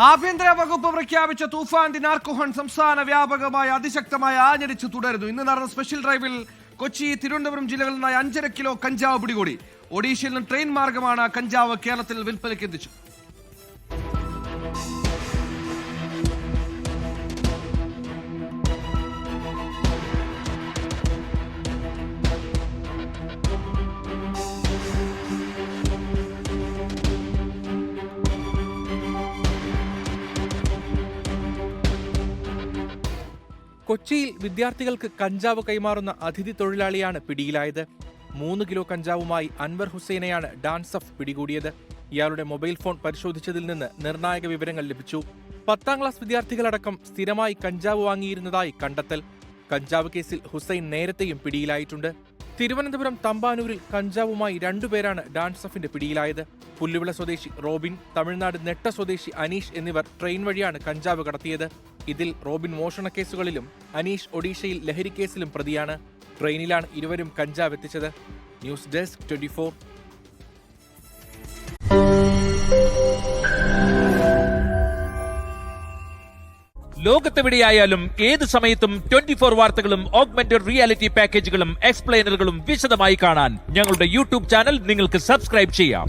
ആഭ്യന്തര വകുപ്പ് പ്രഖ്യാപിച്ച തൂഫാൻ ദിനാർക്കുഹൺ സംസ്ഥാന വ്യാപകമായ അതിശക്തമായ ആഞ്ഞടിച്ചു തുടരുന്നു. ഇന്ന് നടന്ന സ്പെഷ്യൽ ഡ്രൈവിൽ കൊച്ചി, തിരുവനന്തപുരം ജില്ലകളിൽ നിന്നായി 5.5 കിലോ കഞ്ചാവ് പിടികൂടി. ഒഡീഷയിൽ നിന്ന് ട്രെയിൻ മാർഗമാണ് കഞ്ചാവ് കേരളത്തിൽ വിൽപ്പനയ്ക്ക് എത്തിച്ചത്. കൊച്ചിയിൽ വിദ്യാർത്ഥികൾക്ക് കഞ്ചാവ് കൈമാറുന്ന അതിഥി തൊഴിലാളിയാണ് പിടിയിലായത്. 3 കിലോ കഞ്ചാവുമായി അൻവർ ഹുസൈനെയാണ് ഡാൻസഫ് പിടികൂടിയത്. ഇയാളുടെ മൊബൈൽ ഫോൺ പരിശോധിച്ചതിൽ നിന്ന് നിർണായക വിവരങ്ങൾ ലഭിച്ചു. 10ാം ക്ലാസ് വിദ്യാർത്ഥികളടക്കം സ്ഥിരമായി കഞ്ചാവ് വാങ്ങിയിരുന്നതായി കണ്ടെത്തൽ. കഞ്ചാവ് കേസിൽ ഹുസൈൻ നേരത്തെയും പിടിയിലായിട്ടുണ്ട്. തിരുവനന്തപുരം തമ്പാനൂരിൽ കഞ്ചാവുമായി 2 പേരാണ് ഡാൻസഫിന്റെ പിടിയിലായത്. പുല്ലുവിള സ്വദേശി റോബിൻ, തമിഴ്നാട് നെട്ട സ്വദേശി അനീഷ് എന്നിവർ ട്രെയിൻ വഴിയാണ് കഞ്ചാവ് കടത്തിയത്. ഇതിൽ റോബിൻ മോഷണ കേസുകളിലും അനീഷ് ഒഡീഷയിൽ ലഹരിക്കേസിലും പ്രതിയാണ്. ട്രെയിനിലാണ് ഇരുവരും കഞ്ചാവ് എത്തിച്ചത്. News desk 24. ലോകത്തെവിടെയായാലും ഏത് സമയത്തും 24 വാർത്തകളും ഓഗ്മെന്റഡ് റിയാലിറ്റി പാക്കേജുകളും എക്സ്പ്ലെയിനറുകളും വിശദമായി കാണാൻ ഞങ്ങളുടെ യൂട്യൂബ് ചാനൽ നിങ്ങൾക്ക് സബ്സ്ക്രൈബ് ചെയ്യാം.